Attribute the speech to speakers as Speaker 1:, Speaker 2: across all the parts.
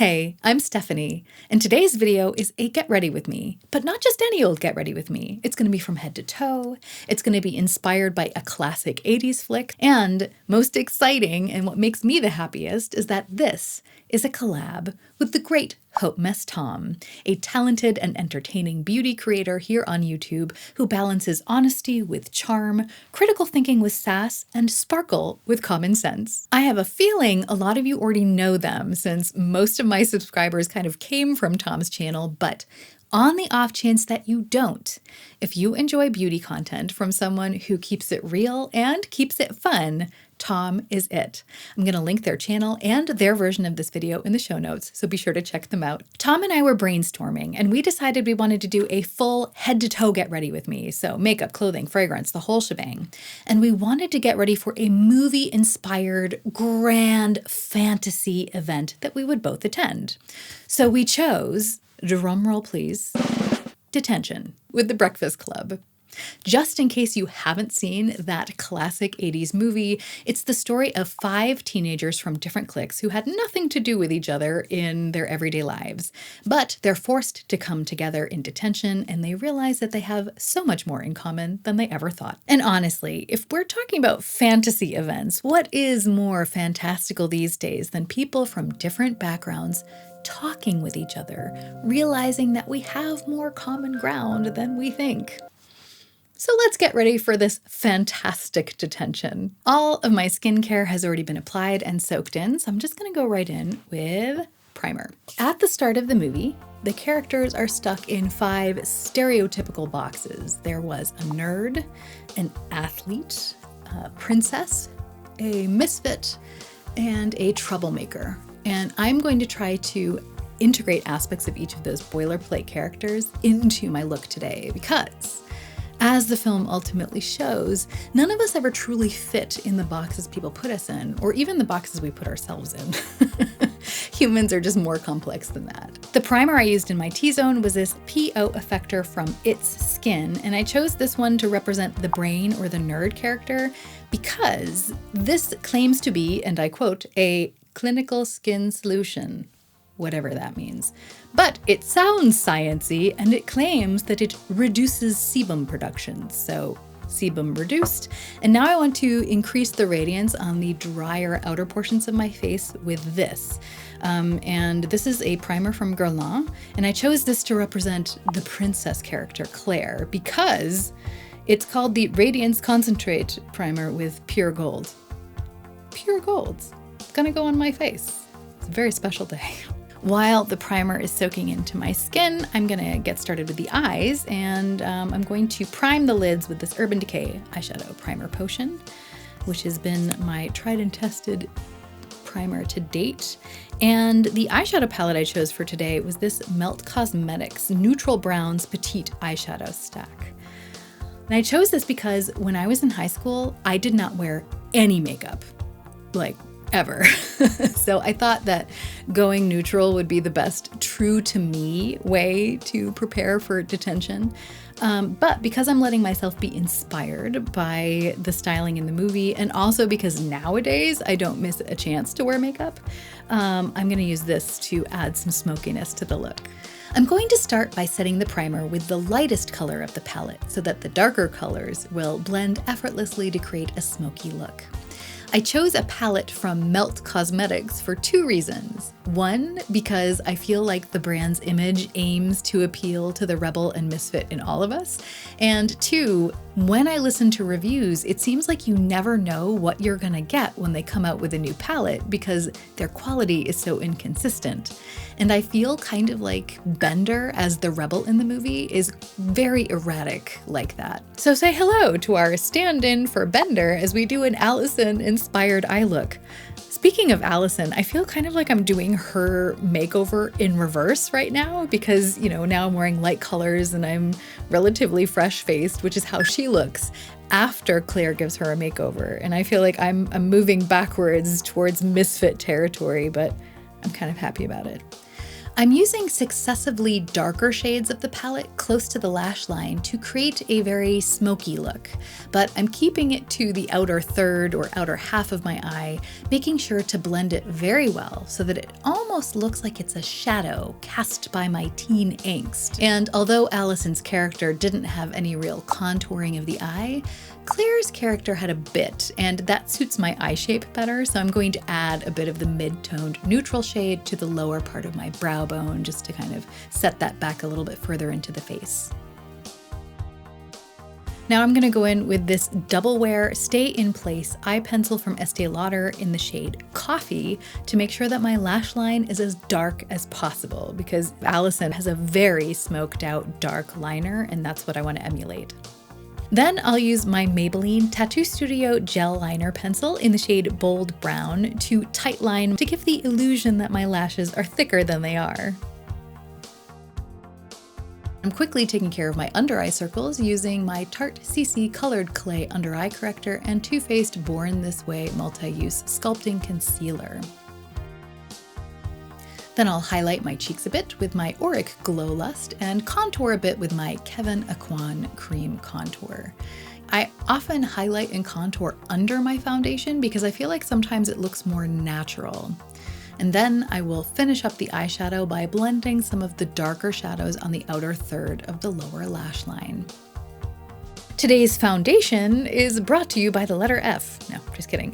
Speaker 1: Hey, I'm Stephanie, and today's video is a get ready with me, but not just any old get ready with me. It's going to be from head to toe, it's going to be inspired by a classic 80s flick, and most exciting and what makes me the happiest is that this is a collab with the great Hautemess Tom, a talented and entertaining beauty creator here on YouTube who balances honesty with charm, critical thinking with sass, and sparkle with common sense. I have a feeling a lot of you already know them since most of my subscribers kind of came from Tom's channel, but on the off chance that you don't, if you enjoy beauty content from someone who keeps it real and keeps it fun, Tom is it. I'm going to link their channel and their version of this video in the show notes, so be sure to check them out. Tom and I were brainstorming, and we decided we wanted to do a full head-to-toe get ready with me, so makeup, clothing, fragrance, the whole shebang. And we wanted to get ready for a movie-inspired, grand fantasy event that we would both attend. So we chose, drumroll please, Detention with the Breakfast Club. Just in case you haven't seen that classic 80s movie, it's the story of 5 teenagers from different cliques who had nothing to do with each other in their everyday lives. But they're forced to come together in detention, and they realize that they have so much more in common than they ever thought. And honestly, if we're talking about fantasy events, what is more fantastical these days than people from different backgrounds talking with each other, realizing that we have more common ground than we think? So let's get ready for this fantastic detention. All of my skincare has already been applied and soaked in, so I'm just going to go right in with primer. At the start of the movie, the characters are stuck in 5 stereotypical boxes. There was a nerd, an athlete, a princess, a misfit, and a troublemaker. And I'm going to try to integrate aspects of each of those boilerplate characters into my look today because, as the film ultimately shows, none of us ever truly fit in the boxes people put us in, or even the boxes we put ourselves in. Humans are just more complex than that. The primer I used in my T-zone was this PO effector from It's Skin, and I chose this one to represent the brain or the nerd character because this claims to be, and I quote, a clinical skin solution, whatever that means. But it sounds sciencey, and it claims that it reduces sebum production. So sebum reduced. And now I want to increase the radiance on the drier outer portions of my face with this. And this is a primer from Guerlain. And I chose this to represent the princess character, Claire, because it's called the Radiance Concentrate Primer with Pure Gold. Pure gold. It's gonna go on my face. It's a very special day. While the primer is soaking into my skin, I'm gonna get started with the eyes, and I'm going to prime the lids with this Urban Decay eyeshadow primer potion, which has been my tried and tested primer to date. And the eyeshadow palette I chose for today was this Melt Cosmetics Neutral Browns Petite Eyeshadow Stack. And I chose this because when I was in high school, I did not wear any makeup, like ever. So I thought that going neutral would be the best true to me way to prepare for detention. But because I'm letting myself be inspired by the styling in the movie, and also because nowadays I don't miss a chance to wear makeup, I'm going to use this to add some smokiness to the look. I'm going to start by setting the primer with the lightest color of the palette so that the darker colors will blend effortlessly to create a smoky look. I chose a palette from Melt Cosmetics for 2 reasons. 1, because I feel like the brand's image aims to appeal to the rebel and misfit in all of us. And 2, when I listen to reviews, it seems like you never know what you're gonna get when they come out with a new palette because their quality is so inconsistent. And I feel kind of like Bender as the rebel in the movie is very erratic like that. So say hello to our stand-in for Bender as we do an Allison-inspired eye look. Speaking of Allison, I feel kind of like I'm doing her makeover in reverse right now because, you know, now I'm wearing light colors and I'm relatively fresh-faced, which is how she looks after Claire gives her a makeover. And I feel like I'm moving backwards towards misfit territory, but I'm kind of happy about it. I'm using successively darker shades of the palette close to the lash line to create a very smoky look, but I'm keeping it to the outer third or outer half of my eye, making sure to blend it very well so that it almost looks like it's a shadow cast by my teen angst. And although Allison's character didn't have any real contouring of the eye, Claire's character had a bit, and that suits my eye shape better, so I'm going to add a bit of the mid-toned neutral shade to the lower part of my brow bone just to kind of set that back a little bit further into the face. Now I'm going to go in with this Double Wear Stay in Place eye pencil from Estee Lauder in the shade Coffee to make sure that my lash line is as dark as possible, because Allison has a very smoked out dark liner, and that's what I want to emulate. Then I'll use my Maybelline Tattoo Studio Gel Liner Pencil in the shade Bold Brown to tightline to give the illusion that my lashes are thicker than they are. I'm quickly taking care of my under eye circles using my Tarte CC Colored Clay Under Eye Corrector and Too Faced Born This Way Multi-Use Sculpting Concealer. Then I'll highlight my cheeks a bit with my Auric Glow Lust and contour a bit with my Kevyn Aucoin Cream Contour. I often highlight and contour under my foundation because I feel like sometimes it looks more natural. And then I will finish up the eyeshadow by blending some of the darker shadows on the outer third of the lower lash line. Today's foundation is brought to you by the letter F. No, just kidding.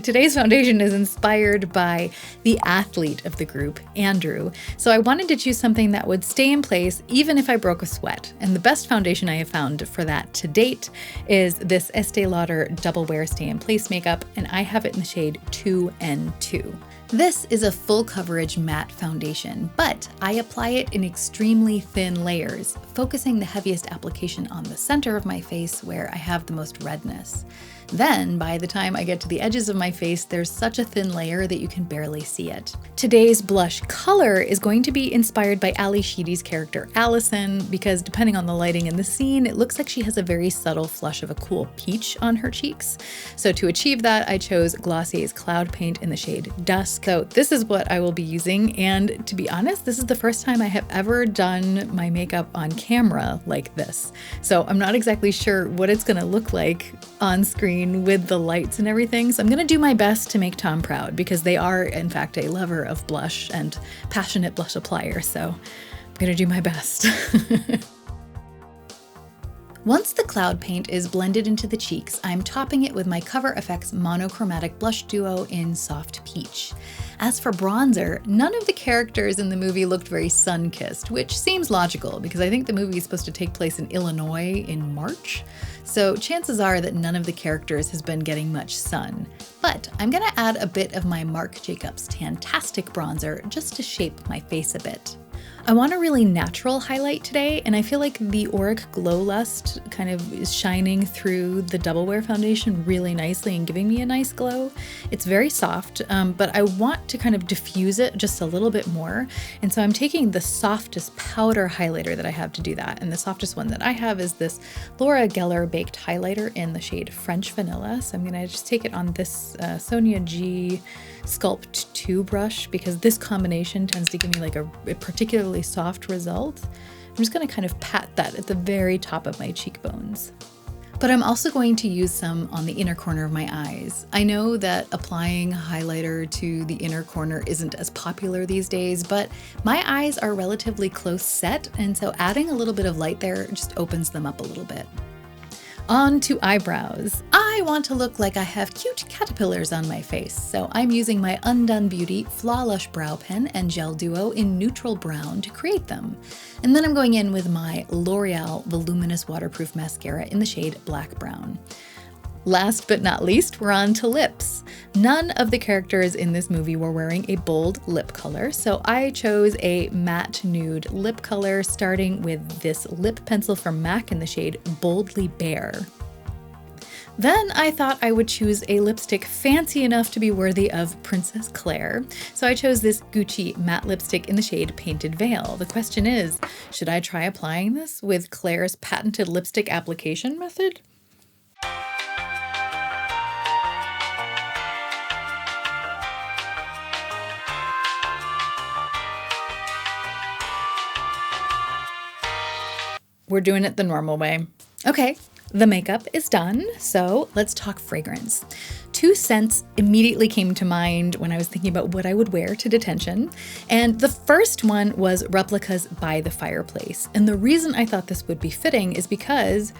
Speaker 1: Today's foundation is inspired by the athlete of the group, Andrew. So I wanted to choose something that would stay in place even if I broke a sweat. And the best foundation I have found for that to date is this Estee Lauder Double Wear Stay in Place makeup, and I have it in the shade 2N2. This is a full coverage matte foundation, but I apply it in extremely thin layers, focusing the heaviest application on the center of my face where I have the most redness. Then, by the time I get to the edges of my face, there's such a thin layer that you can barely see it. Today's blush color is going to be inspired by Ally Sheedy's character Allison, because depending on the lighting in the scene, it looks like she has a very subtle flush of a cool peach on her cheeks. So to achieve that, I chose Glossier's Cloud Paint in the shade Dusk. So this is what I will be using, and to be honest, this is the first time I have ever done my makeup on camera like this. So I'm not exactly sure what it's gonna look like on screen with the lights and everything. So I'm gonna do my best to make Tom proud, because they are in fact a lover of blush and passionate blush applier. So I'm gonna do my best. Once the cloud paint is blended into the cheeks, I'm topping it with my Cover FX Monochromatic Blush Duo in Soft Peach. As for bronzer, none of the characters in the movie looked very sun-kissed, which seems logical because I think the movie is supposed to take place in Illinois in March. So chances are that none of the characters has been getting much sun. But I'm gonna add a bit of my Marc Jacobs Tantastic bronzer just to shape my face a bit. I want a really natural highlight today, and I feel like the Auric Glow Lust kind of is shining through the Double Wear foundation really nicely and giving me a nice glow. It's very soft, but I want to kind of diffuse it just a little bit more. And so I'm taking the softest powder highlighter that I have to do that. And the softest one that I have is this Laura Geller Baked Highlighter in the shade French Vanilla. So I'm gonna just take it on this Sonia G Sculpt 2 brush, because this combination tends to give me like a particularly soft result. I'm just going to kind of pat that at the very top of my cheekbones. But I'm also going to use some on the inner corner of my eyes. I know that applying highlighter to the inner corner isn't as popular these days, but my eyes are relatively close set, and so adding a little bit of light there just opens them up a little bit. On to eyebrows. I want to look like I have cute caterpillars on my face, so I'm using my Undone Beauty Flawlush Brow Pen and Gel Duo in neutral brown to create them. And then I'm going in with my L'Oreal Voluminous Waterproof Mascara in the shade Black Brown. Last but not least, we're on to lips. None of the characters in this movie were wearing a bold lip color, so I chose a matte nude lip color, starting with this lip pencil from MAC in the shade Boldly Bare. Then I thought I would choose a lipstick fancy enough to be worthy of Princess Claire, so I chose this Gucci matte lipstick in the shade Painted Veil. The question is, should I try applying this with Claire's patented lipstick application method? we're doing it the normal way. Okay, the makeup is done, so let's talk fragrance. 2 scents immediately came to mind when I was thinking about what I would wear to detention, and the first one was Replicas by the Fireplace. And the reason I thought this would be fitting is because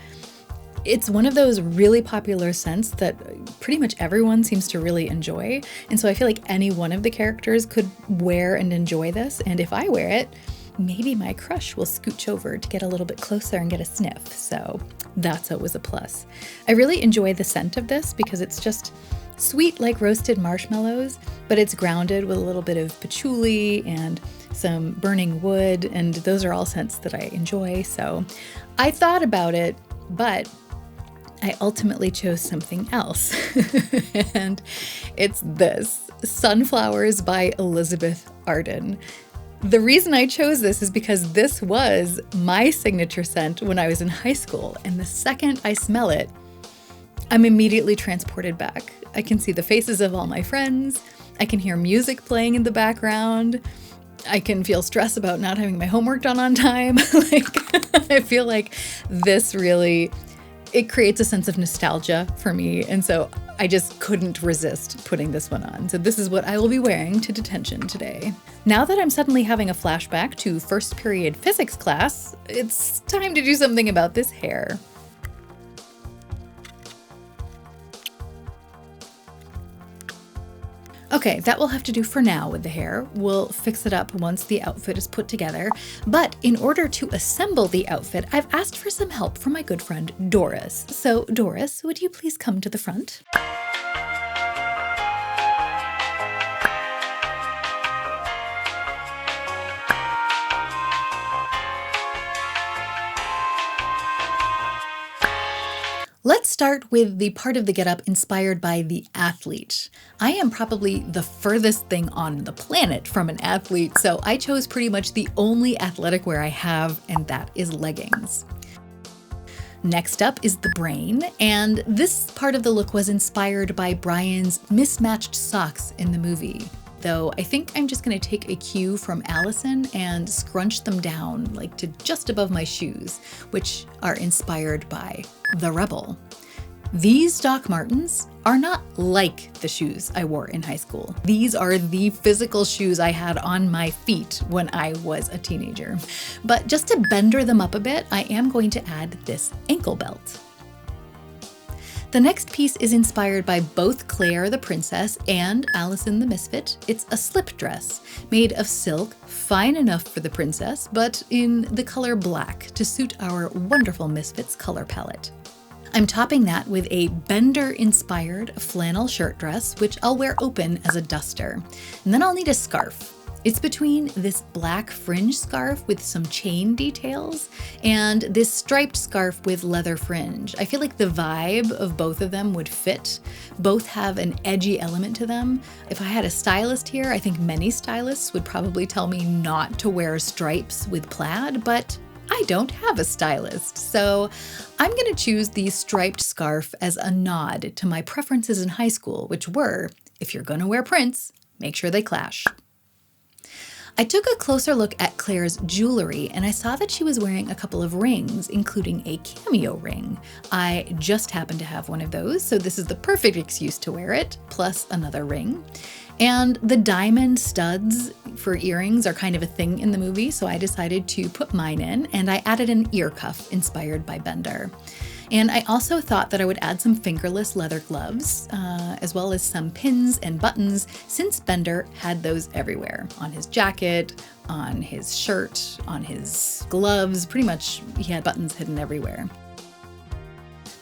Speaker 1: it's one of those really popular scents that pretty much everyone seems to really enjoy. And so I feel like any one of the characters could wear and enjoy this. And if I wear it, maybe my crush will scooch over to get a little bit closer and get a sniff. So that's always a plus. I really enjoy the scent of this because it's just sweet like roasted marshmallows, but it's grounded with a little bit of patchouli and some burning wood. And those are all scents that I enjoy. So I thought about it, but I ultimately chose something else. And it's this, Sunflowers by Elizabeth Arden. The reason I chose this is because this was my signature scent when I was in high school. And the second I smell it, I'm immediately transported back. I can see the faces of all my friends. I can hear music playing in the background. I can feel stress about not having my homework done on time. I feel like this really, it creates a sense of nostalgia for me. And so I just couldn't resist putting this one on. So this is what I will be wearing to detention today. Now that I'm suddenly having a flashback to first period physics class, it's time to do something about this hair. Okay, that will have to do for now with the hair. We'll fix it up once the outfit is put together. But in order to assemble the outfit, I've asked for some help from my good friend Doris. So Doris, would you please come to the front? Let's start with the part of the getup inspired by the athlete. I am probably the furthest thing on the planet from an athlete, so I chose pretty much the only athletic wear I have, and that is leggings. Next up is the brain, and this part of the look was inspired by Brian's mismatched socks in the movie. Though I think I'm just going to take a cue from Allison and scrunch them down like to just above my shoes, which are inspired by the Rebel. These Doc Martens are not like the shoes I wore in high school. These are the physical shoes I had on my feet when I was a teenager. But just to bender them up a bit, I am going to add this ankle belt. The next piece is inspired by both Claire the Princess and Allison the Misfit. It's a slip dress made of silk, fine enough for the princess, but in the color black to suit our wonderful Misfits color palette. I'm topping that with a Bender-inspired flannel shirt dress, which I'll wear open as a duster. And then I'll need a scarf. It's between this black fringe scarf with some chain details and this striped scarf with leather fringe. I feel like the vibe of both of them would fit. Both have an edgy element to them. If I had a stylist here, I think many stylists would probably tell me not to wear stripes with plaid, but I don't have a stylist. So I'm gonna choose the striped scarf as a nod to my preferences in high school, which were, if you're gonna wear prints, make sure they clash. I took a closer look at Claire's jewelry and I saw that she was wearing a couple of rings, including a cameo ring. I just happen to have one of those, so this is the perfect excuse to wear it, plus another ring. And the diamond studs for earrings are kind of a thing in the movie, so I decided to put mine in, and I added an ear cuff inspired by Bender. And I also thought that I would add some fingerless leather gloves, as well as some pins and buttons, since Bender had those everywhere. On his jacket, on his shirt, on his gloves, pretty much he had buttons hidden everywhere.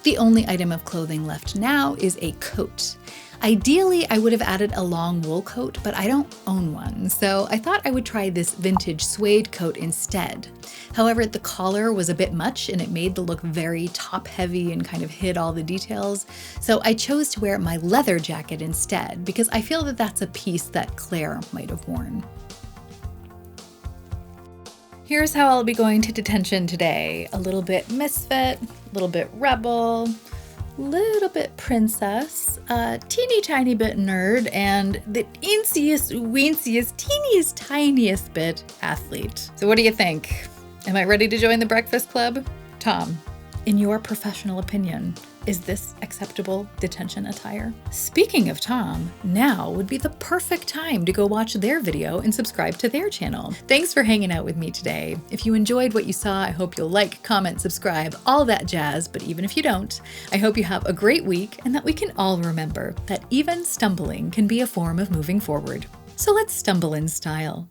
Speaker 1: The only item of clothing left now is a coat. Ideally, I would have added a long wool coat, but I don't own one, so I thought I would try this vintage suede coat instead. However, the collar was a bit much and it made the look very top-heavy and kind of hid all the details, so I chose to wear my leather jacket instead because I feel that that's a piece that Claire might have worn. Here's how I'll be going to detention today. A little bit misfit, a little bit rebel, little bit princess, a teeny tiny bit nerd, and the insiest, winsiest, teeniest, tiniest bit athlete. So what do you think? Am I ready to join the Breakfast Club? Tom, in your professional opinion, is this acceptable detention attire? Speaking of Tom, now would be the perfect time to go watch their video and subscribe to their channel. Thanks for hanging out with me today. If you enjoyed what you saw, I hope you'll like, comment, subscribe, all that jazz. But even if you don't, I hope you have a great week and that we can all remember that even stumbling can be a form of moving forward. So let's stumble in style.